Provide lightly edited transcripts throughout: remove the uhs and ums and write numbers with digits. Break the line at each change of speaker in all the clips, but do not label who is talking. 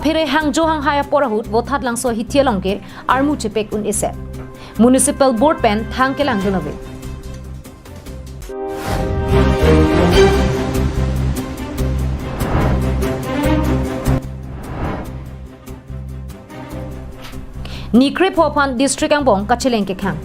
aphere hangjo hang haya porahut vothat langso hitialongke armu chepek un ise municipal board pen thangke langdonave Nikre Popan district ang bong kachilengke khang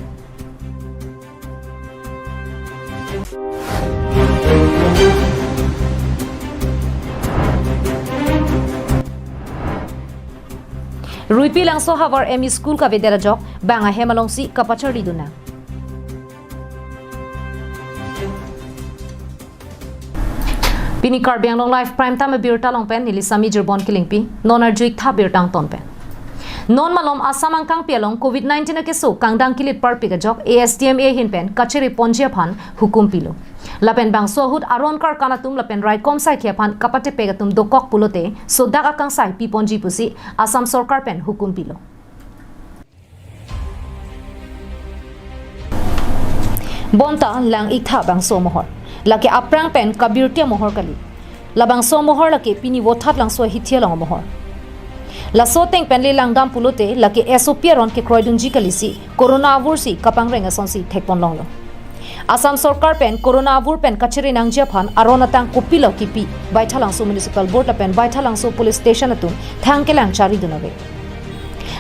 Ruipi langso Havar ME School ka vidyalajok banga hemalongsi kapachari duna Pinikar biang long life prime time birta long pen nilisami jirbon kilingpi nonar juik tha birtang ton pen Non malom asam angkang pialong COVID-19 na keso kangdang kilit parpika jok ASTMA hinpen kachiri ponjia phan hukum pilo lapen bang sohut aron kar kanatum lapen right kom sai khiaphan kapate pegatum dokok pulote sodak akang sai pi ponji pusi asam sarkar pen hukum pilo bonta lang ikha bang so mohor lake aprang pen kabirtia mohor kali labang so mohor lake pini wothat lang so hithia lang mohor La soteng penle langdam pulote laki esopieron ke kroidunji kalisi corona avursi kapang renga sonsi thekpon longlo Assam Sarkar pen corona avur pen kachiri nangjia phan aronatang kopilo kipi baithalangso municipal board la pen baithalangso police station atum thangkelang chari dunave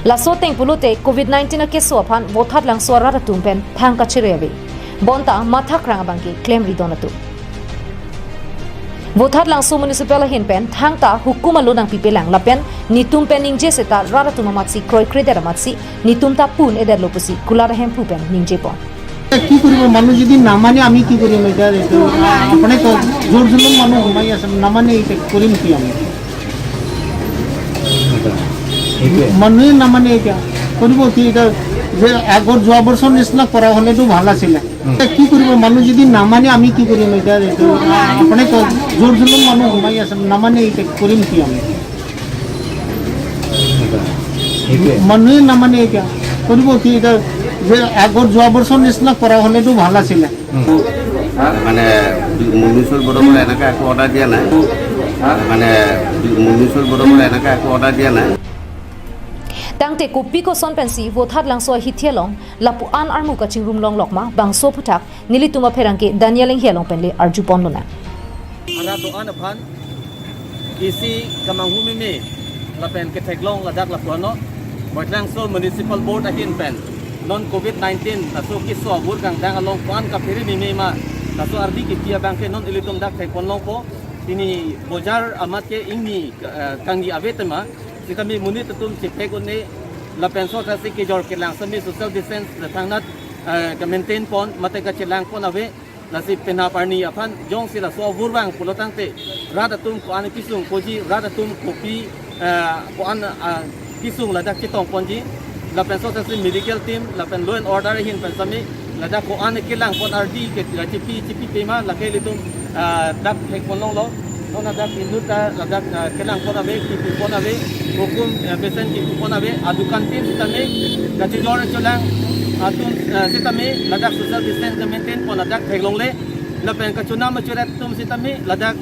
La soteng pulote COVID-19 ke so phan bothat langso raratum pen thang kachiri ave bonta mathak ranga bangki claim ridonatu Bothat langso municipal hin pen thangta hukum alunang pipelang lapen nitum pen ningje seta raratum matsi kroi kreder matsi nitum ta pun eder lopusi kular hem pu pen ningje pon
কি কৰিব মানুহ যদি নামানে আমি কি কৰিম এটা আপুনি তো জোৰ জুলুম মানুহ ঘুমাই আছে নামানে এটা কৰিম কি আমি মানুহে নামানে এটা কৰিব কি এটা যে আগৰ যোৱা বছৰ নিচিনা কৰা হ'লেতো ভাল আছিলে কি কৰিব মানুহ যদি নামানে আমি কি কৰিম এটা আপুনি তো জোৰ জুলুম মানুহ ঘুমাই আছে নামানে এটা কৰিম কি আমি মানুহে নামানে এটা কৰিব কি এটা যে আগৰ যোৱা বছৰ নিচিনা কৰা হ'লেতো ভাল আছিলে
মানে মুনিচিপাল বৰ্ডৰ পৰা এনেকৈ একো অৰ্ডাৰ দিয়া নাই মানে মুনিচিপাল বৰ্ডৰ পৰা এনেকৈ একো অৰ্ডাৰ দিয়া নাই
Tangte kopi ko son pensi vothat langso hithialong lapu an armu ka chingrum long lokma bangso phutak nilituma pherangke Daniel hialong penle arju ponlona
Ara do an phan isi kamang humimi lapen ke theklong ladak lapono boitlang so municipal board ahin pen non COVID-19 taso kiso abur kang dang along pan ka phiri mimi ma taso ardi ki tia bangke non ilitum dak thekon long po tini bojar amat ke ingni kangi avetema sikami munit tum chipek unne la penso ta siki jor ke lang sami social distance thangnat ka maintain pon mate ka chilang pon ave la si pena parni aphan jong sila so vurwang pulotang te rada tum ko an kisung koji rada tum kopi ko an kisung la dak chitong ponji la penso ta si medical team la pen law and order hin pen sami la dak ko an kilang pon rd ke chipi pema la ke litum dak thek pon long lo nona dak induta la dak kilang pon ave ki pon ave hukum besen ki pon ave adukan tim sitame gaji jor cholang atun sitame la dak social distance maintain pon la dak thek long le la pen ka chuna ma churat tum sitame la dak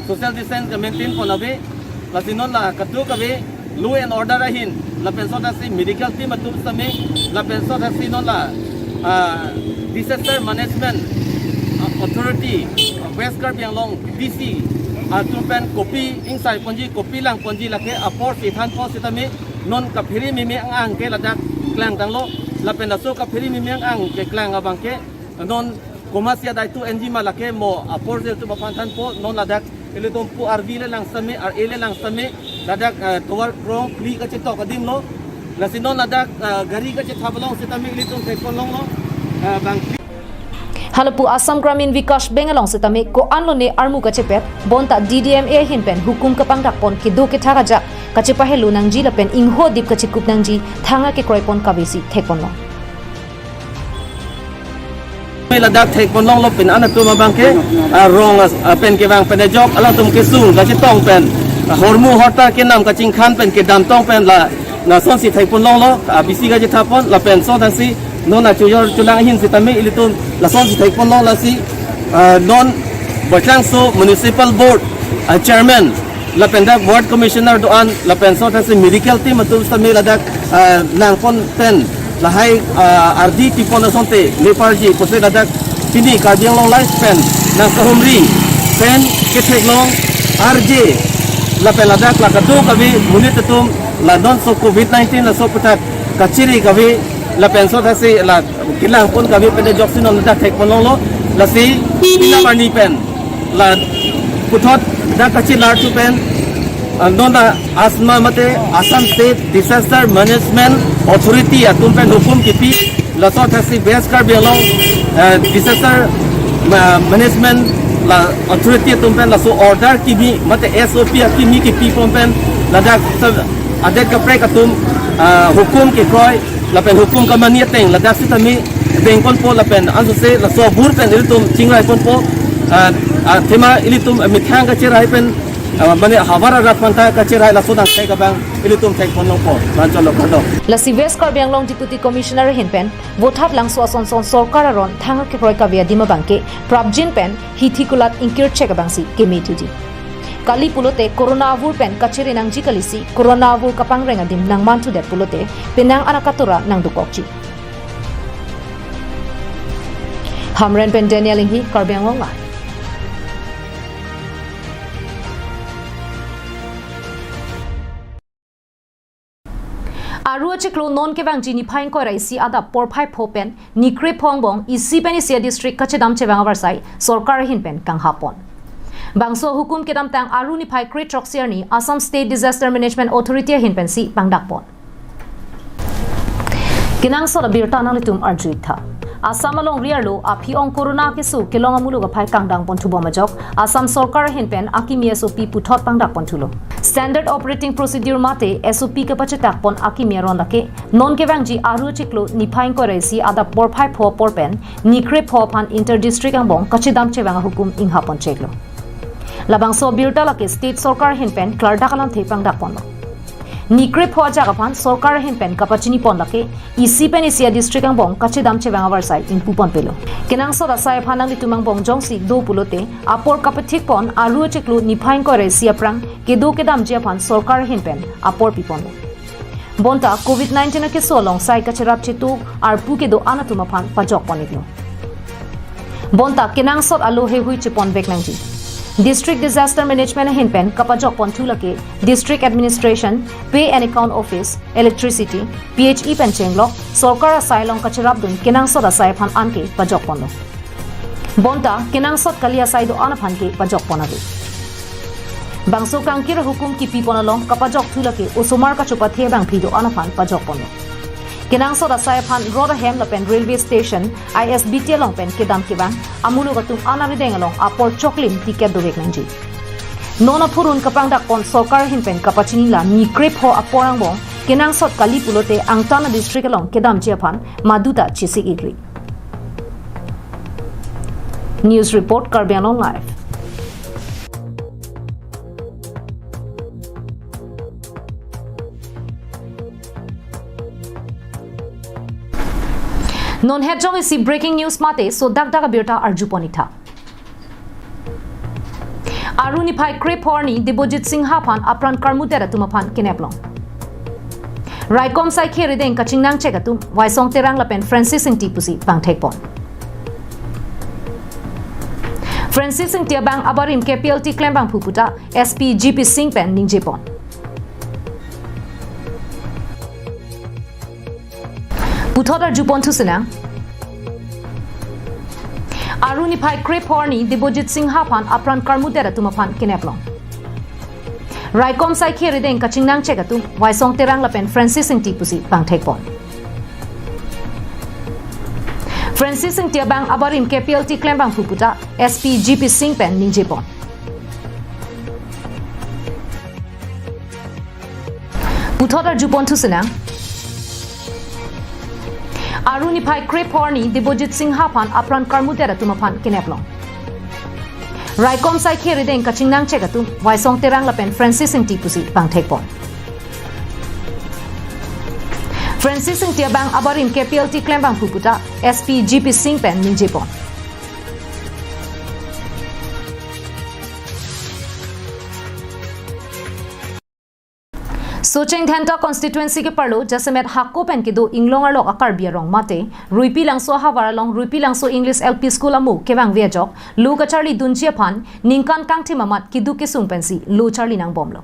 social distance maintain pon ave la sinon la katu ka ve law and order ahin la penso ta si medical team atum same la penso ta si non la disaster management authority west kar piang long dc atum pen copy inside ponji copy lang ponji la ke apor si than po si tami non ka phiri mi ang ke la dak klang dang lo la pen so ka phiri mi ang ke klang abang ke non komasia dai tu enji ma la ke mo apor je tu bapan than po non la dak ele tum pu rv le lang same ar ele lang same ladak towar krong kli ka chitok kadim lo la sinon ladak gari ka chit thabalong sitami litung thekon long lo bang
Halapu Assam Gramin Vikas Bengalong sitami ko anlone armu ka chepet bonta DDMA hinpen hukum ka pangdak pon kido ke tharaja ka chepahelu nangji la pen ingho dip ka chikup nangji thanga ke kroipon ka besi thekon lo
ladak thekon long lo pen ana tu ma bang ke rong pen ke bang pen jok ala tum ke sung ka chitong pen hormu horta ke nam ka ching khan pen ke dam tong pen la na son si thekon long lo bisi ga je thapon la pen so ta si non na chuyor chulang hin si tami ilitun la son si thekon long la si non boitlang so municipal board chairman lapen dak ward commissioner doan lapen so tasi medical team atum sami ladak nang pon pen lahai RD tipon asonte leparji pose ladak kini kabiang long life pen nang kahumri pen ketek long RJ lapen ladak lakatu kabi munit atum la don so COVID-19 la so putak kaciri kabi lapen so tasi la kilang pun kabi pen joksin on ladak tek pon long lo lasi ina mani pen la putot dak kacil lar tu pen nona asma mate Assam State Disaster Management Authority atum pen hukum kipi la so tasi base kar belong disaster management la authority atum pen la so order kimi mate SOP kimi kipi pom pen la dak adet ka prek atum hukum ki kroi la pen hukum ka mani teng la dak sitami bengkon po la pen anso se la so bur pen ilitum chingrai pon po tema ilitum mithang ka chirai pen mane hawara rakmanta ka chirai la sodang kai ka bang ilitum thek pon long po ban cholo khado
la West Karbi Anglong Deputy Commissioner Hinpen Vothat Langso Asonson Sorkar Aron Thang ke Proi Kavia Dima Bangke Prabjin Pen Hithikulat Inkir Chek Bangsi Kemetuji Kali pulote Corona Avur Pen Kachiri Nangji Kalisi Corona Avur Kapang Rengadim Nang Mantu Det pulote Penang Anakatura Nang Dukokchi Hamren Pen Daniel Inghi Karbi Anglong Live Aru chiklo non ke bang jini phain ko raisi ada por phai phopen nikre phongbong isi pen isia district kachedam chewang avarsai sarkar hin pen kang hapon bangso hukum kedam tang aru ni phai kre troxier ni Assam State Disaster Management Authority hin pen si pangdak pon kinang sora birta nang litum arjuit tha Assam along riarlo aphi ong corona ke su kelong amulu ga phai kangdang pon thubo majok Assam sarkar hin pen akimi SOP puthot pangdak pon thulo Standard Operating Procedure mate SOP ke pachetak pon akimi ron lake non ke bangji aru chiklo niphain ko resi ada por phai pho por pen nikre pho phan inter district angbong kachidam chewang hukum ingha pon cheklo labang so birta lake state sarkar hin pen klarda kalam the pangdak pon Nikre pho jaga phan sarkar hin pen kapachini pon lake isi pen isia district angbong kachidam chewang avarsai ingpu pon pelo kenang so rasai phanang litumang bong jongsi do pulote apor kapathik pon aru chiklo niphain ko resi aprang kedo kedam jia phan sarkar hin pen apor pipon bonta COVID-19 ke solong sai kacharap chetu arpu kedo anatuma phan pajok poniglo bonta kenang sot alo he hui chipon bek nangji District Disaster Management hin pen kapajok pon thulake District Administration Pay and Account Office Electricity PHE pen chenglok sarkar asailong kacharap dun kenang sot asai phan anke pajok pon lo bonta kenang sot kalia sai do ana phan ke pajok pon adu bangso kangkir hukum ki pi pon along kapajok thulake usumar ka chupa the bang phi do ana phan pajok pon lo kenang sot asai phan Rotherham Lapen Railway Station ISBT along pen kedam ke bang amulu gatum ana rideng along apor choklim tiket do vek nangji nona phurun kapang dak pon sarkar hin pen kapachini la nikre pho aporang bong kenang sot kali pulote angtana district along kedam je phan maduta chisi igri News report Karbi Anglong Live Non hedjong isi breaking news mate so dak dak birta arjuponi tha Aruni phai krep horni Debojit Singh phan apran karmutera tumaphan kineplong Raikom sai khere den kachingnang chegatum waisong terang lapen Francis Singh Tipusi pangthekpon Francis Singh Tiabang abarim KPLT claim bang phuputa SP GP Singh pen ningjepon Puthot arjupon thusena Aruni phai krep horni Debojit Singh phan apran karmutera tumaphan kineplong Raikom sai khere den kachingnang chegatum waisong terang lapen Francis Singh Tipusi pangthekpon Francis Singh Tiabang abarim KPLT claim bang phuputa SP GP Singh pen ningjepon Puthot arjupon thusena Aruni phai krep horni Debojit Singh phan apran karmutera tumaphan kineplong Raikom sai khere den kachingnang chegatum waisong terang lapen Francis Singh Tipusi pangthekpon Francis Singh Tiabang abarim KPLT claim bang phuputa SP GP Singh pen ningjepon सोचेंग थेंटा constituency के परलो जसमेत हाको pen के दो इंग्लोंगर लोग अकार बियरोंग माते रुइपी लांगसो हावारा लोंग रुइपी लांगसो English LP school अमु केवांग वेजोक लू कचारली दुनचिया फान निंकान कांगथि ममात किदु के सुंग पेंसी लू चारली नांग बोमलो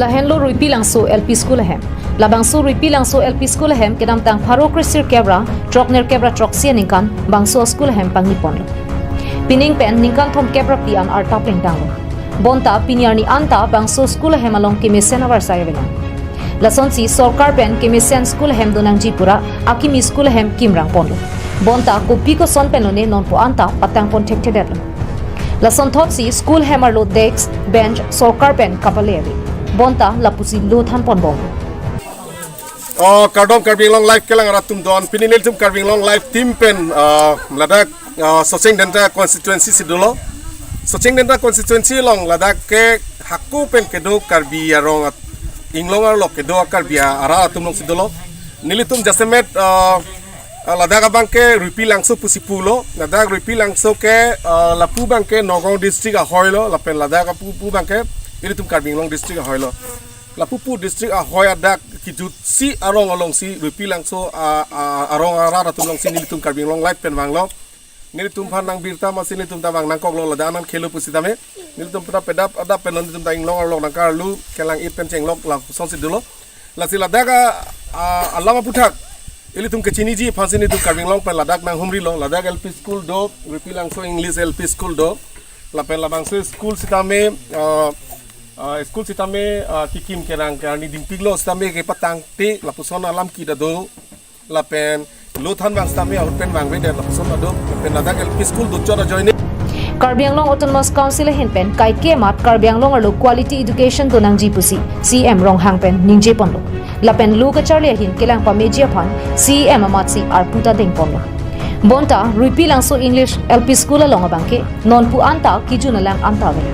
लहेनलो रुइपी लांगसो एलपी स्कूल है लाबांगसो रुइपी लांगसो एलपी स्कूल है केदाम तांग फारो क्रिस्टिर केब्रा ट्रॉकनेर केब्रा ट्रॉक्सिया निंकान बांगसो स्कूल है पांगनी पोनलो पिनिंग पेन निंकान थोम केब्रा पियान आर टॉपिंग डांगलो bonta piniarni anta bangso school hemalong kimisen avar sayavela lasonsi sarkar pen kimisen school hem donang jipura akimi school hem kimrang ponlo bonta kopi ko son penone non po anta patang pon thekte derlo lason thotsi school hemarlo desk bench sarkar pen kapalevi bonta lapusi lo than pon bom
kardom karbing long life kelang ratum don pininil tum karbing long life team pen ladak socheng denta constituency sidolo Socheng denta constituency long ladak ke hakku pen kedo karbi arong inglong arlo kedo karbi ara tumlong sidolo nilitum jasemet ladak abang ke rupi langso pusipulo ladak rupi langso ke lapu bang ke nogong district ahoylo lapen ladak pu bang ke ilitum karbi long district ahoylo lapu pu district ahoy adak kijut si arong along si rupi langso arong ara tumlong si nilitum karbi long life pen banglo nilitum phanang birta masin nilitum tabang nangkok lo ladanan khelu pusitame nilitum pura pedap adap penon nilitum taing long arlong nangkar lu kelang it pen chenglok la sonsi dulo lasi ladaga alama puthak ilitum kechini ji phansin nilitum karbing long pen ladak nang humri long ladak lp school do ripilang so english lp school do la pen labang so school sitame school sitame kikim kerang karni dimpiglo sitame ke patang te la pusona alam ki da do la pen Luthan bang stami outpen bang we der lapson ado pen ladak LP school do chora join
Karbianglong Autonomous Council hin pen kai ke mat Karbianglong arlo quality education to nang jipusi CM rong hang pen ningje ponlo lapen lu ka charlia hin kelang pa media phan CM amatsi ar puta ding ponlo bonta rupi langso English LP school along abangke non pu anta kijuna lang anta ve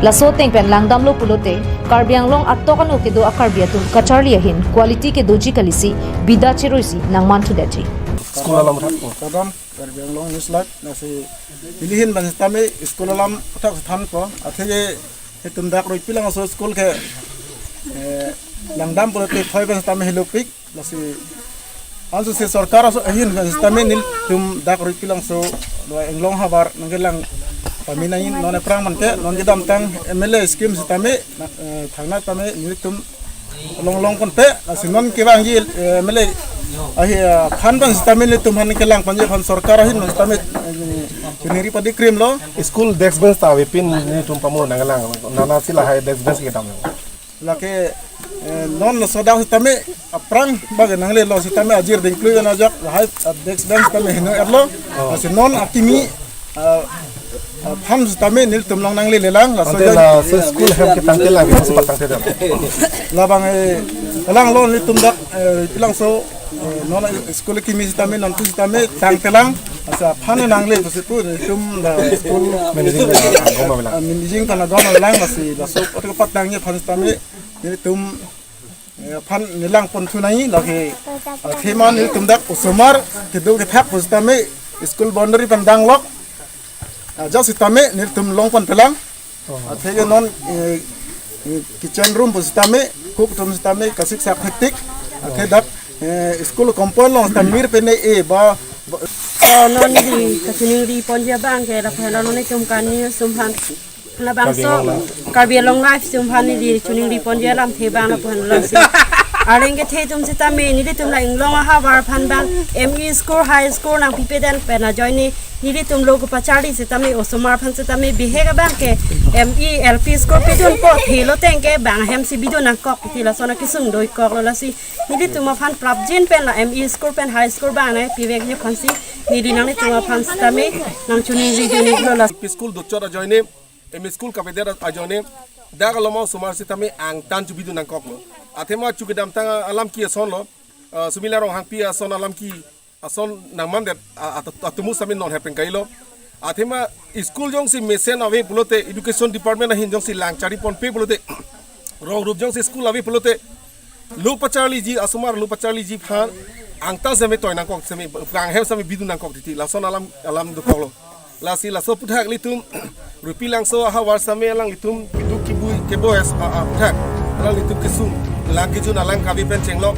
laso teng pen langdam lo pulote Karbianglong attokan o ke do akarbiatun ka charlia hin quality ke doji kalisi bida chiroisi nang mantu deji
school alam
kadam karbiang long news live nasi pilihin ban tame school alam tak than ko athege hetum dak roi pilang so school ke langdam pulote thoi ban tame helopik nasi also se sarkar so hin ban tame nil tum dak roi pilang so englong habar ngelang paminain non prang man ke non jidam tang MLA scheme tame thangna tame nil tum long kon pe nasi non ke bang ji MLA phan ban stamin tum han kelang panje phan sarkar hin stamin chuniri padi krim lo
school desk bench ta we pin ni tum pamo nangalang nana sila hai desk bench ke tam
lake non soda stame aprang bag nangle lo stame ajir dinklu na jak hai desk bench stame hino erlo as non akimi phan stame nil tum long nangle lelang la
so school hem ke tangkel la so patang te
labang lang lo nil tum dak pilang so non school kimi stame non tu stame tangtelang asa phane nangle pasipu tum la school managing kana goma lang masi la so patang patang ye phan stame ni tum phan nilang pon thunai la ke thema ni tum dak usumar ke do ke thak stame school boundary pandang lok just stame ni tum long pon pelang thege non kitchen room stame cook room stame kasik sak hektik ke dak school compound long tamir pene e ba
non di kachini di ponja bang ke ra phela non tum kan ni sumhan la bang so Karbianglong life sumhan ni di chuning di ponja lam the bang la phan la si areng ke the tum sita me ni tum la inglong ha war phan bang ME school high school nang pipeden pena join ni tum logo pachari sita me osomar phan sita me bihega bang ke ME LP school pidun po thilo teng ke bang hem si bidun nang kok thila sona kisung doi kok la si ni tum phan prap jin pen la ME school pen high school bang na pivek ni phan si ni di nang tum phan sita me nang chuning di ni lo la
school do chora join em school ka bedera ajone daga lomo sumar sitame ang tan chu bidu nang koklo athema chu gedam tang alam ki son lo sumila rong hang pi son alam ki ason nang mandet atumu samin non happen kailo athema school jong si mesen ave pulote education department hin jong si lang chari pon pe pulote rong rup jong si school ave pulote lu pachali ji asumar lu pachali ji phan ang ta same toy nang kok same gang hem same bidu nang kok ti la son alam du koklo lasi laso puthak litum rupi langso hawar same lang litum pitu kibui keboes puthak lang litum kesum lagi jun alang kabi pen chenglok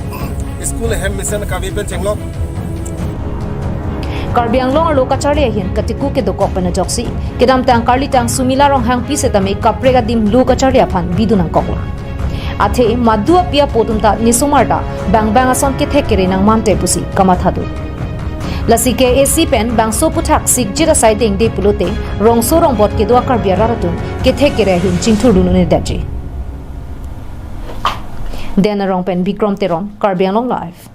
school hem mission kabi pen chenglok
Karbi Anglong lo kachari hin katiku ke dokok pana joksi kedam tang karli tang sumila rong hang pi setame kaprega dim lu kachari aphan bidunang kokla athe madua pia potumta nisumarda bang bang ason ke thekere nang mante pusi kamathadu lasi ke AC pen bangso puthak sik jira siding de pulote rongso rong bot ke dua karbi araratun ke thekere hin chingthur dunune daji dena rong pen Bikram Teron Karbi Anglong live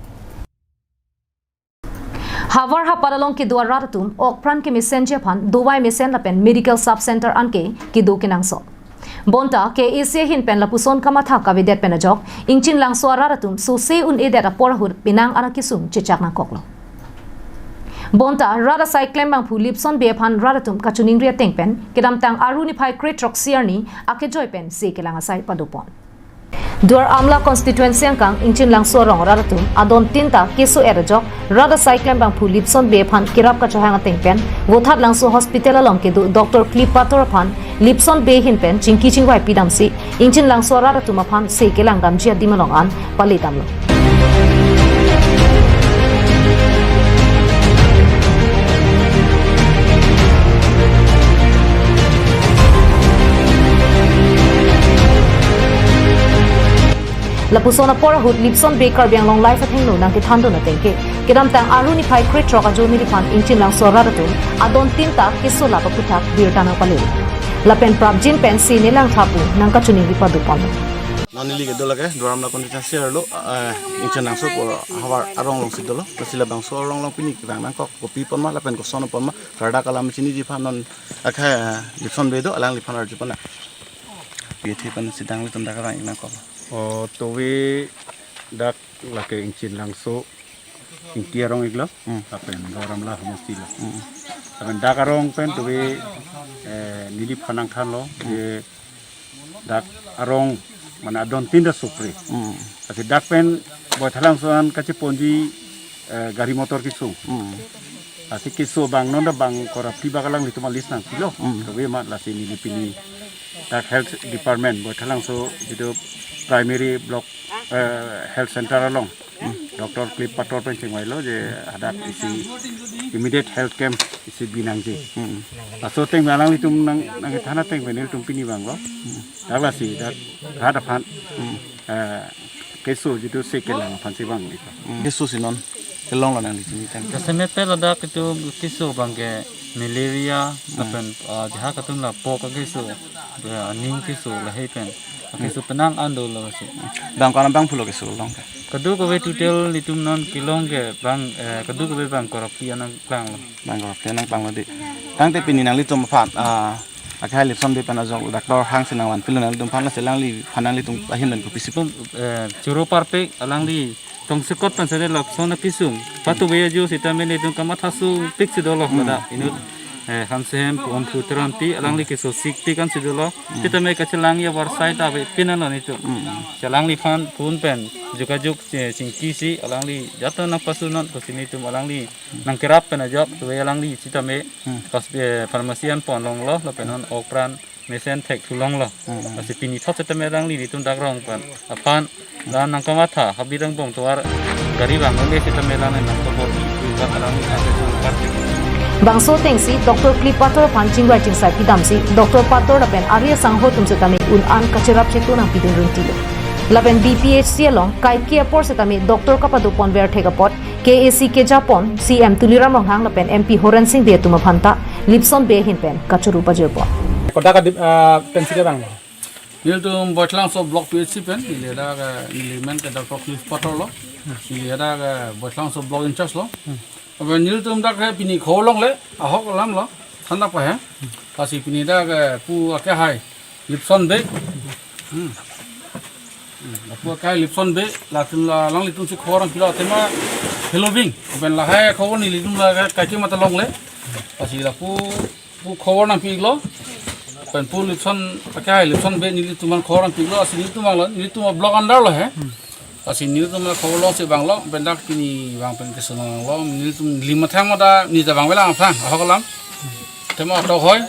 Havar haparalong ke dua raratum okpran ke messenger phan dubai mesen la pen medical sub center anke ki do kenangso bonta ke asia hin pen la puson kama tha ka vedet pen ajok ingchin lang so raratum so se un edet a porahur pinang anakisum chichak na koklo bonta rara cyclem bang phulipson be phan raratum kachuning ria teng pen kedam tang aruni phai kretrok siarni ake joy pen se kelanga sai padupon Duar Amla constituency angkang ingchin lang sorong raratum adon tinta kesu erajok rada cyclem bang phulipson be phan kirap ka chahanga tengpen wothat lang so hospital along ke Dr. Clip Pator phan lipson be hin pen chingki chingwai pidam si ingchin lang so raratum phan se kelang gam jia dimalong an palitamlo Lapusona porahut lipson baker biang long life atheng no nang ke thando na tengke kedam tang aruni phai kre troka jo miri phan ingchin lang sorara tu adon tinta kisola pa puthak birtana pale lapen prabjin pen si nilang thapu nang ka chuni ripadu pon
nonili ke dolake doram la constituency lo ingchin lang so hawar arong long sidolo sila bang so rong long pini bang nang ko kopi pon ma lapen ko sono pon ma rada kala machini ji phan non akha lipson bedo alang lipon arju pon na pthi pan sidang litum da ka ina ko
towe dak lake ingchin langso ingtiarong iglo apen garam la mustila apen dakarong pen towe nili phanang than lo je dak arong mana don tinda supre ati dak pen boy thalang soan kachi ponji gari motor kisu ati kisu bang nonda bang korapti bagalang lituma list nang kilo towe ma lasi nili pini dak health department boy thalang so jido primary block health center along Dr. Clip Pator pen chingwai lo je hadat isi immediate health camp isi binang ji aso teng malang litum nang thana teng benil tum pini bang lo dagla si dak hada phan kesu jitu sekelang phan si bang iko
kesu sinon kelong la nang litum teng
kaseme pe lada kitu kesu bang ke malaria apen jaha katun la po ka kesu ning kesu la hepen kesu penang ando lo si
bang kana bang phulo kesu long
kadu ko be tutel litum non kilong ke bang kadu ko be bang korapi anang klang lo
bang ko tenang bang lo di tang te pini nang litum phat akai lipson be pana jong doctor hang sinang wan pilon litum phan la selang li phanang litum ahin dan ko pisipum
churo parpe alang li tong sekot pan sare lok sona pisum patu be jo sitamene tum kamathasu pik sidolo lada inut hamsem pom putranti alang li keso sikti kan sidolo titame kachelang ya warsai ta be pinana ni tu chalang li phan pun pen jugajuk singki si alang li jato na pasunan to sini tu alang li nang kerap pen ajok tu alang li sitame pas farmasian pon long lo lo penon okpran mesen tek tulong lo asi pini thot titame alang li tum dagrong pan apan dan nang kamatha habirang bong tuar gari bang nge sitame lang nang ko bor tu alang li ase parti
Bangso tengsi Dr. Clip Pator pancing writing sai pidam si Dr. Pator lapen Arya Sangho tumse tame un an kachirap chetu na pidin runtilo lapen BPHC along kai kia por se tame Dr. Kapadu pon ver thega pot KAC ke Japon CM Tuliram Longhang lapen MP Horan Singh be tuma phanta Lipson be hin pen kachuru pajebo
kota ka pensile bang
Nil tu boitlang so block PHC pen nil ada nilimen ke Dr. Clip Pator lo nil ada boitlang so block in charge lo अब नील तुम तक है पिनी खोलों ले आहोग लाम लो ठंडा पे है काशी पिनी तक पू क्या है लिप्सन बे पू क्या लिप्सन बे लातुन लांग लितुन से खोरं किलो तेमा हेलोविंग अब ला है खोवर नी लितुन ला काची मत लोंग ले काशी ला पू खोवर ना पिगलो अपन पू लिप्सन क्या है लिप्सन बे नी लितुन खोरं पिगलो असी लितुन ब्लॉक अंडर लो है Kasi nil tu malah kau lo si bang lo, bendak kini bang pen kesenang lo, nil tu lima thang ada ni ta bang belang apa, apa kalam,
tema to hoy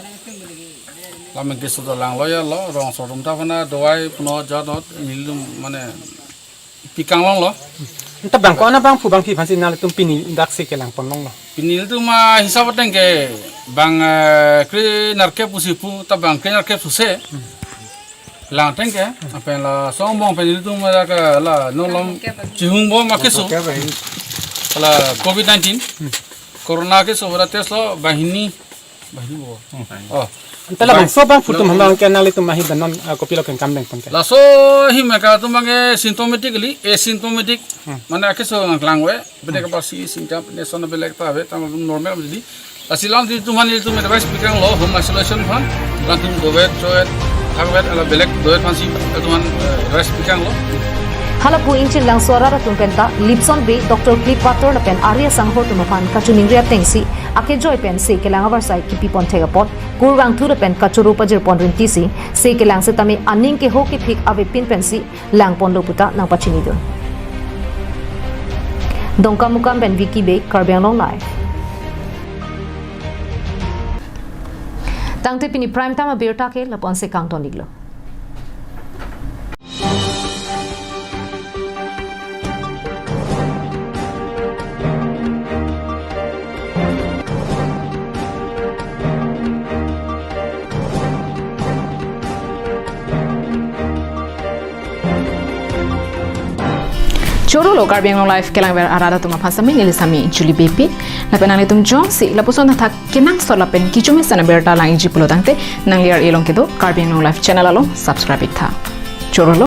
lamen kisu to lang loya lo rong so rum ta phana dowai puno jadot nilum mane pikang long lo
ta bang ko na bang fu bang phi phan sin na tum pini dak se ke lang pon long lo
pinil tu ma hisab teng ke bang kri narke pusipu ta bang kri narke puse lang teng ke apen la song bong pinil tu ma ka la no long chihung bo ma kisu la covid 19 corona ke so tes lo bahini bo oh
tala bang so bang fu tum hang ke na le tum mahi danon kopi lo ken kam deng pon ke
la so hi me ka tu mange symptomatically asymptomatic mane ke so lang we bene ka pasi symptom ne so na belek ta ve tam normal jadi asilang di tu mani tu me device pikang lo home isolation phan la tu do vet so et thak vet ala belek do et phansi tu man device pikang lo
halapu inchin lang swara ra tumpen ta lipson be dr clip pator la pen arya sanghor tu mafan kachuning ria tengsi ake joy pen se kelang avar sai kipi pon thega pot kurwang thu pen kachuru pajir pon rin ti se kelang se tami aning ke ho ke phik ave pin pen si lang pon lo puta nang pachini do dongka mukam ben wiki be karbyang long live tangte pini prime time berta ke lapon se kang ton liglo
Choro lo Karbiang Long Life kelang ber arada tuma phasami nilisami Julie Bepi la penang tum jong si la puson thak kenang so la pen kichumi sana berta lang ji pulo tangte nang liar elong kedo Karbiang Long Life channel alo subscribe tha choro lo